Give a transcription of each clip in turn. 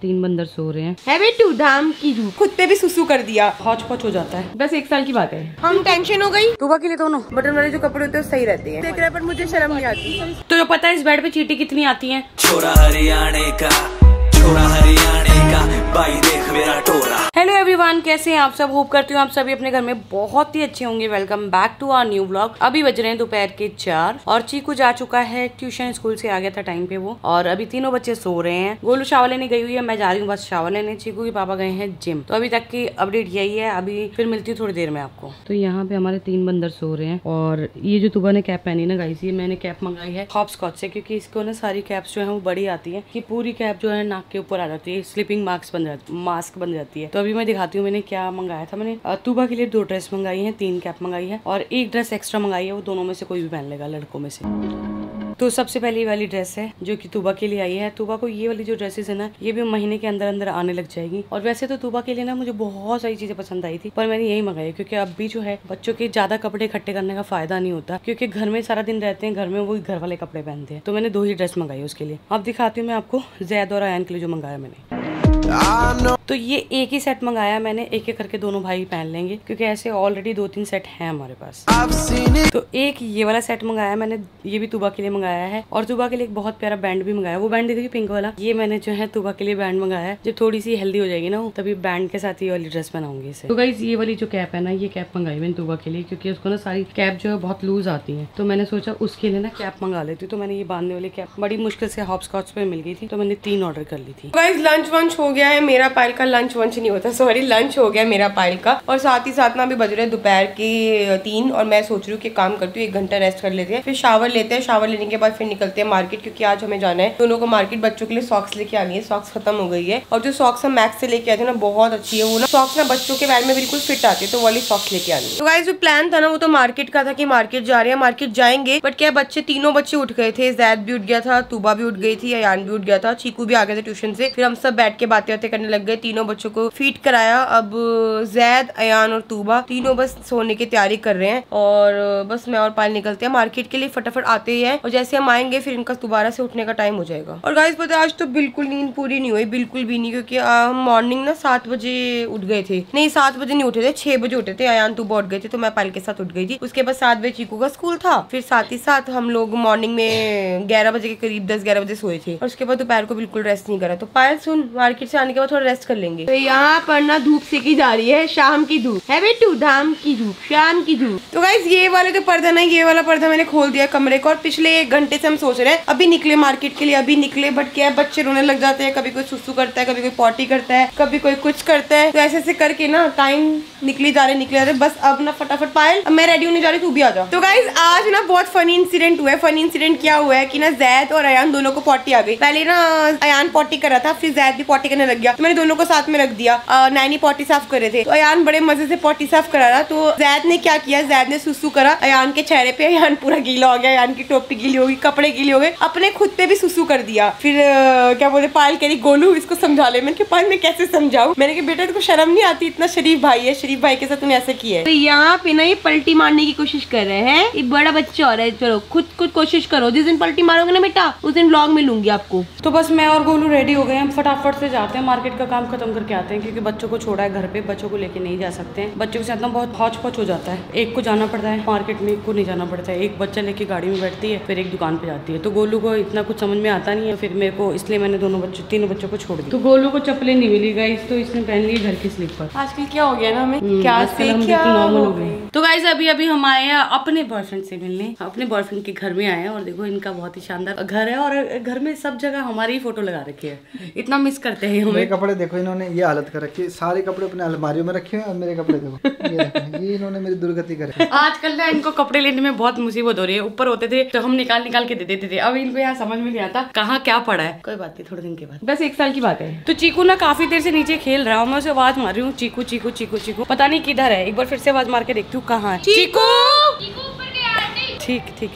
3 बंदर सो रहे हैं। है बेटू धाम की धूप, खुद पे भी सुसु कर दिया, हौच पौच हो जाता है। बस 1 साल की बात है। हम टेंशन हो गई। तुबा के लिए दोनों बटन वाले जो कपड़े होते हैं सही रहते हैं, देख रहे पर मुझे शर्म नहीं आती। तो जो पता है इस बेड पे चींटी कितनी आती है। छोरा हरियाणे का, छोरा हरियाणे का, भाई देख मेरा टोरा। हेलो एवरीवन, कैसे हैं आप सब। होप करती हूँ आप सभी अपने घर में बहुत ही अच्छे होंगे। Welcome back to our new vlog. अभी बज रहे हैं दोपहर के 4 और चीकू जा चुका है ट्यूशन, स्कूल से आ गया था टाइम पे वो, और अभी तीनों बच्चे सो रहे हैं। गोलू शावर लेने गई हुई है, मैं जा रही हूँ बस शावर लेने। चीकू के पापा गए हैं जिम। तो अभी तक की अपडेट यही है। अभी फिर मिलती हूँ थोड़ी देर में आपको। तो यहाँ पे हमारे 3 बंदर सो रहे हैं, और ये जो तुबा ने कैप पहनी ना गाइस, ये मैंने कैप मंगाई है हॉपस्कॉच से, क्योंकि इसको ना सारी कैप्स जो है वो बड़ी आती है कि पूरी कैप जो है नाक के ऊपर आ जाती है, स्लीपिंग मास्क बन जाती है। तो अभी मैं दिखाती हूँ मैंने क्या मंगाया था। मैंने तुबा के लिए 2 ड्रेस मंगाई है, 3 कैप मंगाई है और 1 ड्रेस एक्स्ट्रा मंगाई है। वो दोनों में से कोई भी पहन लेगा लड़कों में से। तो सबसे पहली वाली ड्रेस है जो कि तुबा के लिए आई है। तुबा को ये वाली जो ड्रेसेस है ना, ये भी महीने के अंदर अंदर आने लग जाएगी। और वैसे तो तुबा के लिए ना मुझे बहुत सारी चीजें पसंद आई थी, पर मैंने यही मंगाई क्योंकि अब भी जो है बच्चों के ज्यादा कपड़े इकट्ठे करने का फायदा नहीं होता, क्योंकि घर में सारा दिन रहते हैं, घर में वही घर वाले कपड़े पहनते हैं। तो मैंने 2 ही ड्रेस मंगाई उसके लिए। अब दिखाती हूँ मैं आपको जैद और अयान के लिए जो मंगाया मैंने। तो ये एक ही सेट मंगाया मैंने, एक एक करके दोनों भाई पहन लेंगे, क्योंकि ऐसे ऑलरेडी 2-3 सेट हैं हमारे पास। तो एक ये वाला सेट मंगाया मैंने, ये भी तुबा के लिए मंगाया है। और तुबा के लिए एक बहुत प्यारा बैंड भी मंगाया। वो बैंड देखिए पिंक वाला, ये मैंने जो है तुबा के लिए बैंड मंगाया है। जब थोड़ी सी हेल्दी हो जाएगी ना वो, तभी बैंड के साथ ये वाली ड्रेस बनाऊंगी इसे। तो गाइस ये वाली जो कैप है ना, ये कैप मंगाई मैंने तुबा के लिए, क्योंकि उसको ना सारी कैप जो है बहुत लूज आती है। तो मैंने सोचा उसके लिए ना कैप मंगा लेती। तो मैंने ये बांधने वाली कैप बड़ी मुश्किल से हॉपस्कॉच पे मिल गई थी, तो मैंने 3 ऑर्डर कर ली थी। गाइस लंच वंच हो गया है मेरा, पायल का लंच वंच नहीं होता, सॉरी लंच हो गया मेरा पायल का। और साथ ही साथ ना अभी बज रहे दोपहर के 3 और मैं सोच रही हूँ कि काम करती हूँ, 1 घंटा रेस्ट कर लेते हैं, फिर शावर लेते हैं। शावर लेने के बाद फिर निकलते हैं मार्केट, क्योंकि आज हमें जाना है दोनों को मार्केट। बच्चों के लिए सॉक्स लेके आ गई है, सॉक्स खत्म हो गई है। और जो सॉक्स हम मैक्स से लेके आए थे ना, बहुत अच्छी है वो ना सॉक्स ना, बच्चों के पैर में बिल्कुल फिट आती है, तो वाली सॉक्स लेके आ गई। तो गाइस जो प्लान था ना वो तो मार्केट का था कि मार्केट जा रहे हैं, मार्केट जाएंगे। बट क्या बच्चे, तीनों बच्चे उठ गए थे। जैद भी उठ गया था, तुबा भी उठ गई थी, अयान भी उठ गया था, चीकू भी आ गए थे ट्यूशन से। फिर हम सब बैठ के बातें करने लग गए। तीनों बच्चों को फीड कराया। अब जैद, अयान और तुबा तीनों बस सोने की तैयारी कर रहे हैं, और बस मैं और पायल निकलते हैं मार्केट के लिए। फटाफट आते ही है, और जैसे हम आएंगे फिर इनका दोबारा से उठने का टाइम हो जाएगा। और गाइस पता है आज तो बिल्कुल नींद पूरी नहीं हुई, बिल्कुल भी नहीं, क्योंकि हम मॉर्निंग ना 7 बजे उठ गए थे। नहीं 7 बजे नहीं उठे थे, 6 बजे उठे थे। अयान तुबा उठ गए थे, तो मैं पायल के साथ उठ गई थी। उसके बाद 7 बजे चीकू का स्कूल था। फिर साथ ही साथ हम लोग मॉर्निंग में 11 बजे के करीब 10-11 बजे सोए थे, और उसके बाद दोपहर को बिल्कुल रेस्ट नहीं करा। तो पायल सुन, मार्केट से आने के बाद थोड़ा रेस्ट कर लेंगे। तो यहाँ पर ना धूप सेकी जा रही है, शाम की धूप है बेटू, धाम की धूप, शाम की धूप। तो गाइस ये वाले जो पर्दा ना, ये वाला पर्दा मैंने खोल दिया कमरे को, और पिछले 1 घंटे से हम सोच रहे हैं अभी निकले मार्केट के लिए, अभी निकले। बट क्या है, बच्चे रोने लग जाते हैं, कभी कोई सुसु करता है, कभी कोई पॉटी करता है, कभी कोई कुछ करता है। तो ऐसे ऐसे करके ना टाइम निकले जा रहे। बस अब ना फटाफट पायल, अब मैं रेडी होने जा रही, तू भी आ जा। तो गाइस आज ना बहुत फनी इंसिडेंट हुआ है। फनी इंसिडेंट क्या हुआ है कि ना जैद और अयान दोनों को पॉटी आ गई। पहले ना अयान पॉटी कर रहा था, फिर जैद भी पॉटी करने लग गया, तो मैंने दोनों को साथ में रख दिया। नैनी पॉटी साफ कर रहे थे, तो अयान बड़े मजे से पॉटी साफ करा रहा। तो जैद ने क्या किया, जैद ने सुसु करा अयान के चेहरे पे। अयान पूरा गीला हो गया, अयान की टोपी गीली हो गई, कपड़े गीले हो गए, अपने खुद पे भी सुसु कर दिया। फिर क्या बोलते, पायल कह रही गोलू इसको समझा ले। मैंने कहा पायल मैं कैसे समझाऊं, मैंने कहा बेटा तुमको शर्म नहीं आती, इतना शरीफ भाई है, शरीफ भाई के साथ तूने ऐसे किया है। तो यहाँ पे ना ये पलटी मारने की कोशिश कर रहे हैं, ये बड़ा बच्चा हो रहा है। चलो खुद कोशिश करो, जिस दिन पलटी मारोगे ना बेटा उस दिन व्लॉग में लूंगी आपको। तो बस मैं और गोलू रेडी हो गए हैं, फटाफट से जाते हैं मार्केट का काम खत्म करके आते हैं, क्योंकि बच्चों को छोड़ा है घर पे, बच्चों को लेके नहीं जा सकते हैं। बच्चों के साथ ना बहुत हौच पौच हो जाता है, एक को जाना पड़ता है मार्केट में, एक को नहीं जाना पड़ता है। एक बच्चा लेके गाड़ी में बैठती है, फिर एक दुकान पे जाती है। तो गोलू को इतना कुछ समझ में आता नहीं है, फिर मेरे को, इसलिए मैंने तीनों बच्चों को छोड़ दिया। तो गोलू को चप्पलें नहीं मिली गाइस, तो इसने पहन ली घर की स्लीपर। आजकल क्या हो गया ना हमें, क्या से क्या नॉर्मल हो गई। तो गाइस अभी हम आए हैं अपने बॉयफ्रेंड से मिलने, अपने बॉयफ्रेंड के घर में आए हैं। और देखो इनका बहुत ही शानदार घर है, और घर में सब जगह हमारी ही फोटो लगा रखी है, इतना मिस करते हैं हमें। कपड़े देखो इन्होंने ये हालत कर रखी है, सारे कपड़े अपने अलमारियों में रखे हुए हैं, और मेरे कपड़े देखो ये इन्होंने मेरी दुर्गति कर रखी है। आजकल ना इनको कपड़े लेने में बहुत मुसीबत हो रही है। ऊपर होते थे तो हम निकाल के दे देते थे, अब इनको यहाँ समझ में नहीं आता कहाँ क्या पड़ा है। कोई बात नहीं, थोड़े दिन के बाद, बस 1 साल की बात है। तो चीकू ना काफी देर से नीचे खेल रहा हूँ, मैं उसे आवाज मार रही हूँ चीकू चीकू चीकू चीकू, पता नहीं किधर है। एक बार फिर से आवाज मार के देखती हूँ कहाँ है चीकू। ठीक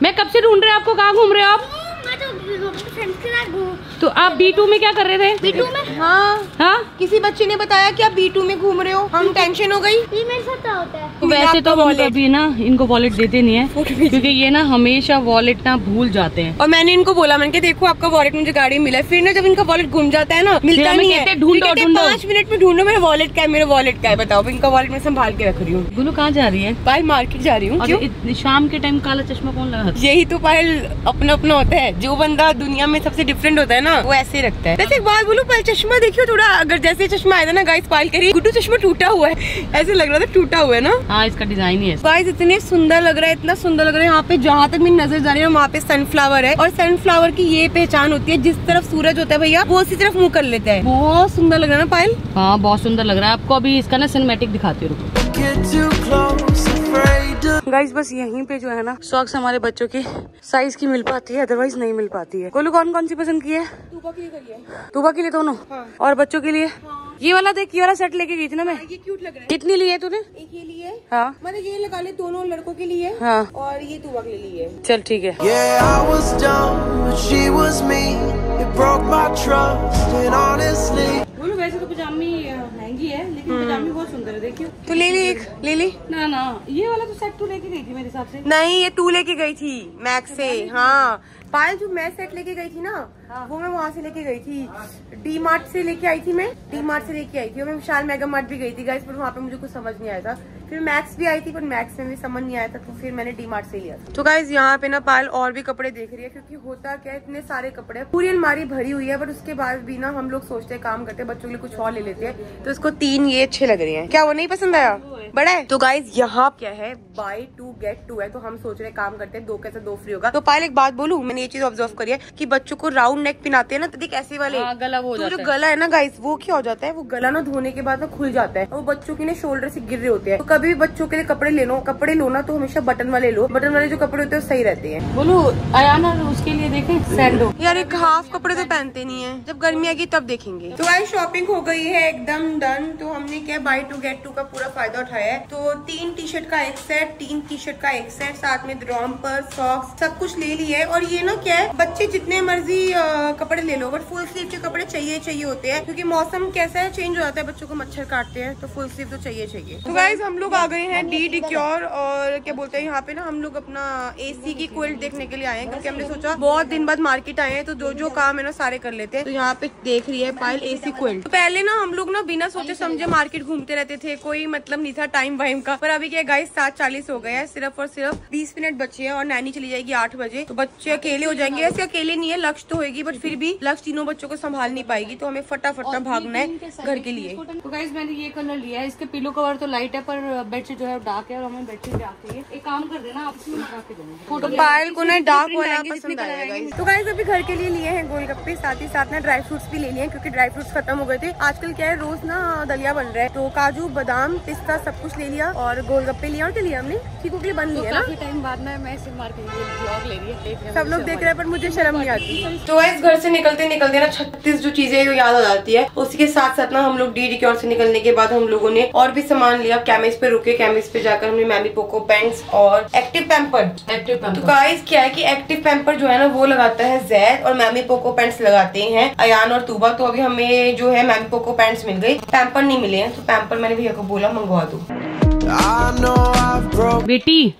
मैं कब से ढूंढ रहे हैं आपको, कहाँ घूम रहे हो आप? मैं तो फ्रेंड्स के साथ घूम। तो आप B2 में क्या कर रहे थे? B2 में हाँ किसी बच्चे ने बताया कि आप B2 में घूम रहे हो, हम टेंशन हो गई। ये मेरे साथ क्या होता है? वैसे तो हम कभी ना इनको वॉलेट देते नहीं है, क्योंकि ये ना हमेशा वॉलेट ना भूल जाते हैं। और मैंने इनको बोला, मैंने कहा देखो आपका वॉलेट मुझे गाड़ी में मिला है। फिर ना जब इनका वॉलेट घूम जाता है ना, मिलता नहीं है, ढूंढो 5 मिनट में ढूंढो मेरा वॉलेट क्या है, मेरा वॉलेट क्या है बताओ। इनका वॉलेट मैं संभाल के रख रही हूँ। गुलू कहाँ जा रही है? पायल मार्केट जा रही हूँ। क्यों? शाम के टाइम काला चश्मा कौन लगा? यही तो पायल अपना अपना होता है, जो बंदा दुनिया में सबसे डिफरेंट होता है ना वो ऐसे रखता है। वैसे एक बात बोलूं, पायल चश्मा देखियो थोड़ा, अगर जैसे चश्मा आया था ना गाइस, पायल कह रही गुड्डू चश्मा टूटा हुआ है, ऐसे लग रहा था टूटा हुआ है ना। हाँ इसका डिजाइन ही है गाइस, इतने सुंदर लग रहा है, इतना सुंदर लग रहा है। यहाँ पे जहाँ तक मेरी नजर जा रही है वहाँ पे सनफ्लावर है, और सनफ्लावर की ये पहचान होती है, जिस तरफ सूरज होता है भैया वो उसी तरफ मुँह कर लेता है। बहुत सुंदर लग रहा है ना पायल? हाँ बहुत सुंदर लग रहा है। आपको अभी इसका ना सिनेमैटिक दिखाती हूँ। गाइस बस यहीं पे जो है ना सॉक्स हमारे बच्चों की साइज की मिल पाती है, अदरवाइज नहीं मिल पाती है। गोलू कौन कौन सी पसंद की है? तूबा के लिए दोनों। हाँ। और बच्चों के लिए? हाँ। ये वाला देख, ये वाला सेट लेके गई थी ना मैं। ये क्यूट लग रहा है। कितनी ली है तूने? एक ये लिए। हाँ मैंने ये लगा ले, दोनों लड़कों के लिए। हाँ। और ये तूबा के लिए है। चल ठीक है। बोलो वैसे तो पजामी महंगी है, लेकिन पजामी बहुत सुंदर है, देखियो। तो ले ली एक, ले ली ना ना, ये वाला तो सेट तू लेके गई थी मेरे हिसाब से। नहीं, ये तू लेके गई थी मैक्स से। हाँ पायल, जो मैं सेट लेके गई थी ना, हाँ। वो मैं वहाँ से लेके गई थी, डी मार्ट से लेके आई थी मैं, डी मार्ट से लेके आई थी। और मैं विशाल मेगा मार्ट भी गई थी गाइस, पर वहाँ पे मुझे कुछ समझ नहीं आया था। फिर मैक्स भी आई थी, पर मैक्स में भी समझ नहीं आया था, तो फिर मैंने डी मार्ट से लिया था। तो गाइस यहाँ पे ना पायल और भी कपड़े देख रही है, क्योंकि होता क्या है, इतने सारे कपड़े, पूरी अलमारी भरी हुई है, बट उसके बाद भी ना हम लोग सोचते हैं, काम करते हैं, बच्चों के लिए कुछ और ले लेते हैं। तो इसको 3 ये अच्छे लग रहे हैं। क्या वो नहीं पसंद आया? बड़ा है। तो गाइस यहाँ क्या है, बाय 2 गेट 2 है, तो हम सोच रहे काम करते हैं, 2 के साथ 2 फ्री होगा। तो पायल एक बात बोलूं, मैंने ये चीज ऑब्जर्व करी है कि बच्चों को राउंड नेक पहनाते हैं ना, तो देख ऐसे वाले गला वो जो गला है ना गाइस, वो क्या हो जाता है, वो गला ना धोने के बाद ना खुल जाता है, और बच्चों की ना शोल्डर से गिर रहे होते हैं। तो कभी भी बच्चों के लिए कपड़े लो ना, तो हमेशा बटन वाले लो। बटन वाले जो कपड़े होते हैं वो सही रहते हैं। बोलो आयाना, उसके लिए देखें सैंडो। यार एक हाफ कपड़े तो पहनते नहीं है, जब गर्मी आएगी तब देखेंगे। तो गाइस शॉपिंग हो गई है एकदम डन। तो हमने क्या बाय 2 गेट 2 का पूरा फायदा उठाया है। तो 3 टी-शर्ट का एक सेट, 3 टी-शर्ट का एक सेट, साथ में रोम्पर, सॉक्स, सब कुछ ले लिया है। और ये ना क्या है, बच्चे जितने मर्जी कपड़े ले लो, बट फुल स्लीव के कपड़े चाहिए होते हैं, क्योंकि मौसम कैसा है, चेंज हो जाता है, बच्चों को मच्छर काटते हैं, तो फुल स्लीव तो चाहिए। तो गाइस हम लोग आ गए हैं डी डिक्योर, और क्या बोलते हैं यहाँ पे ना हम लोग अपना AC की क्विल्ट देखने के लिए आए हैं, क्योंकि हमने सोचा बहुत दिन बाद मार्केट आए हैं, तो जो काम है ना सारे कर लेते हैं। तो यहाँ पे देख रही है पायल AC क्विल्ट। तो पहले ना हम लोग ना बिना सोचे समझे मार्केट घूमते रहते थे, कोई मतलब नहीं था टाइम वाइम का। पर अभी क्या गाइस 7:40 हो गया है, सिर्फ और सिर्फ 20 मिनट बचे हैं, और नैनी चली जाएगी 8 बजे। तो बच्चे अकेले हो जाएंगे। ऐसे अकेले नहीं है, लक्ष्य तो होगी, बट फिर भी लक्ष्य तीनों बच्चों को संभाल नहीं पाएगी, तो हमें फटाफट भागना है घर के लिए। तो गाइस मैंने ये कलर लिया है, इसके पिलो कवर तो लाइट है, पर बेडशीट जो है डार्क है, और हमें बेडशीट डार्क चाहिए। एक काम कर देना, आप इसमें लगा के देना। तो पायल को ना डार्क वाला पसंद आया गाइस। तो गाइस अभी घर के लिए लिए हैं गोलगप्पे, साथ ही साथ ना ड्राई फ्रूट्स भी ले लिए हैं, क्योंकि ड्राई फ्रूट्स खत्म हो गए थे। आजकल क्या है, रोज ना दलिया बन रहा है, तो काजू बादाम पिस्ता सब कुछ ले लिया, और गोलगप्पे लिया। और लिया हमने चीकू के लिए बन लिया ना, टाइम बाद में मैं सिर्फ मार्केट ब्लॉग ले रही है, सब लोग देख रहे हैं, पर मुझे शर्म नहीं आती। तो गाइस घर से निकलते निकलते ना 36 जो चीजें याद आ जाती है। उसी के साथ साथ ना हम लोग डी डिक्योर से निकलने के बाद हम लोगों ने और भी सामान लिया। केमिस्ट पे रुके, केमिस्ट पे जाकर हमने मैमी पोको पेंट्स और एक्टिव पैम्पर। तो गाइस क्या है कि एक्टिव पैम्पर जो है ना वो लगाता है जैद, और मैमी पोको पेंट्स लगाते हैं अयान और तूबा। तो अभी हमें जो है मैमी पोको पेंट्स मिल गई, पैम्पर नहीं मिले हैं, तो पैम्पर मैंने भैया को बोला मंगवा दो। बेटी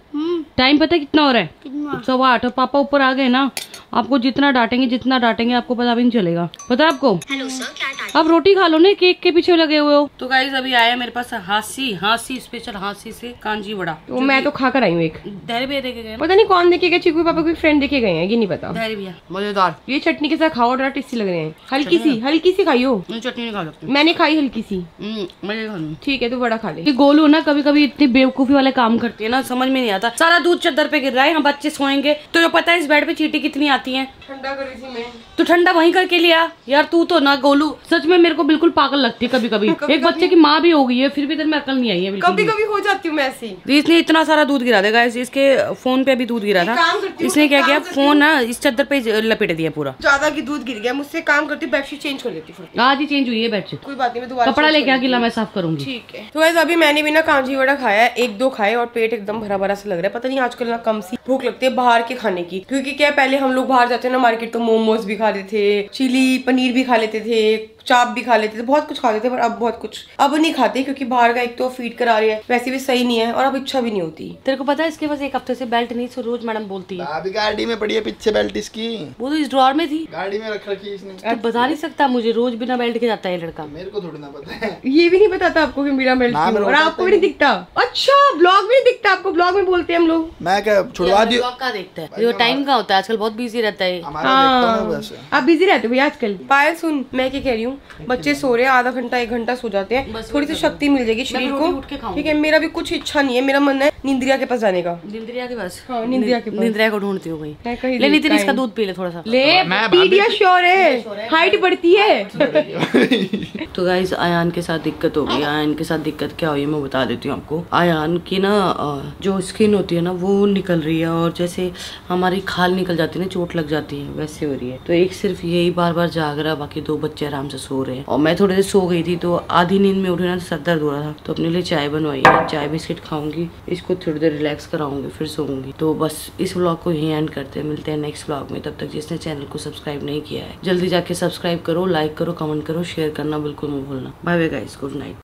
टाइम पता है कितना हो रहा है? 8:15, और पापा ऊपर आ गए ना, आपको जितना डांटेंगे आपको पता भी नहीं चलेगा। पता है आपको? हेलो सर, क्या आप रोटी खा लो ना, केक के पीछे लगे हुए हो। तो गाइस अभी आया मेरे पास हांसी स्पेशल हांसी से कांजी बड़ा। तो मैं तो खाकर आई हूँ एक। धैर्य भैया देखे गए, पता नहीं कौन देखे गए, चिकू पापा कोई फ्रेंड देखे गए हैं, ये नहीं पता। धैर्य भैया मजेदार, ये चटनी के साथ खाओ, बड़ा टेस्टी लग रहे हैं। हल्की सी खाई हो। चटनी नहीं खा सकती, मैंने खाई हल्की सी। मैं ठीक है, तो बड़ा खा ले। गोलू ना कभी कभी इतनी बेवकूफी वाले काम करती है ना, समझ में नहीं आता। सारा दूध चद्दर पे गिर रहा है, हम बच्चे सोएंगे तो जो पता है इस बेड पे चींटी कितनी आती है। ठंडा करी थी मैं, तो ठंडा वहीं करके लिया यार। तू तो ना गोलू सच में मेरे को बिल्कुल पागल लगती है कभी कभी। एक बच्चे की माँ भी हो गई है, फिर भी तेरे में अकल नहीं आई है। कभी कभी हो जाती हूँ मैं ऐसी। इसने इतना सारा दूध गिरा देगा, इसके फोन पे भी दूध गिरा था। इसने क्या किया, फोन ना इस चद्दर पे लपेट दिया पूरा। ज्यादा की दूध गिर गया, मुझसे काम करती बेडशीट चेंज कर लेती। आज ही चेंज हुई है बेडशीट, कोई बात नहीं, मैं दोबारा कपड़ा लेके गिला मैं साफ करूंगी। ठीक है। तो वैसे अभी मैंने भी ना कांजी वड़ा खाया है, 1-2 खाए, और पेट एकदम भरा भरा सा लग रहा है। पता नहीं आजकल ना कम सी भूख लगती है बाहर के खाने की, क्योंकि क्या पहले हम लोग बाहर जाते हैं ना मार्केट, तो मोमोज भी खा लेते थे, चिली पनीर भी खा लेते थे, चाप भी खा लेते थे, बहुत कुछ खाते थे, पर अब बहुत कुछ अब नहीं खाते क्योंकि बाहर का एक तो फीड करा रही है, वैसे भी सही नहीं है और अब इच्छा भी नहीं होती। तेरे को पता है इसके पास एक हफ्ते से बेल्ट नहीं, सो रोज मैडम बोलती है। अभी गाड़ी में पड़ी है पीछे बेल्ट इसकी, वो तो इस ड्रॉर में थी, गाड़ी में रख रखी इसने। तो बता नहीं सकता मुझे, रोज बिना बेल्ट के जाता है लड़का। मेरे को थोड़ी ना पता है, ये भी नहीं पता था आपको कि बिना बेल्ट क्यों, और आपको भी नहीं दिखता। अच्छा ब्लॉग में नहीं दिखता आपको, ब्लॉग में बोलते हैं हम लोग। मैं क्या छुड़वा दी, ब्लॉग का देखता है, जो टाइम का होता है आजकल बहुत बिजी रहता है। आप बिजी रहते हो भैया आजकल। पायल सुन, मैं क्या कह रही हूँ, बच्चे सो रहे हैं, आधा घंटा 1 घंटा सो जाते हैं, थोड़ी सी शक्ति मिल जाएगी शरीर को, ठीक है। मेरा भी कुछ इच्छा नहीं है, मेरा मन है निंद्रिया के पास जाने का। निंद्रिया के पास? हाँ, निंद्रिया के पास। निंद्रिया को ढूंढती हूँ कहीं। ले नितिन इसका दूध पी ले थोड़ा सा। ले पीडियाश्योर है, हाइट बढ़ती है। तो गाइस आयान के साथ दिक्कत हो गई। आयान के साथ दिक्कत क्या हुई मैं बता देती हूँ आपको। आयान की ना जो स्किन होती है ना वो निकल रही है, और जैसे हमारी खाल निकल जाती है ना, चोट लग जाती है, वैसे हो रही है। तो एक सिर्फ यही बार बार जाग रहा, बाकी 2 बच्चे आराम से सो रहे हैं। और मैं थोड़ी देर सो गई थी, तो आधी नींद में उठी ना, सर दर्द हो रहा था, तो अपने लिए चाय बनवाई है, चाय बिस्किट खाऊंगी, इसको थोड़ी देर रिलैक्स कराऊंगी, फिर सोऊंगी। तो बस इस व्लॉग को यहीं एंड करते हैं, मिलते हैं नेक्स्ट व्लॉग में। तब तक जिसने चैनल को सब्सक्राइब नहीं किया है जल्दी जाके सब्सक्राइब करो, लाइक करो, कमेंट करो, शेयर करना बिल्कुल मत भूलना। Bye bye guys, good night.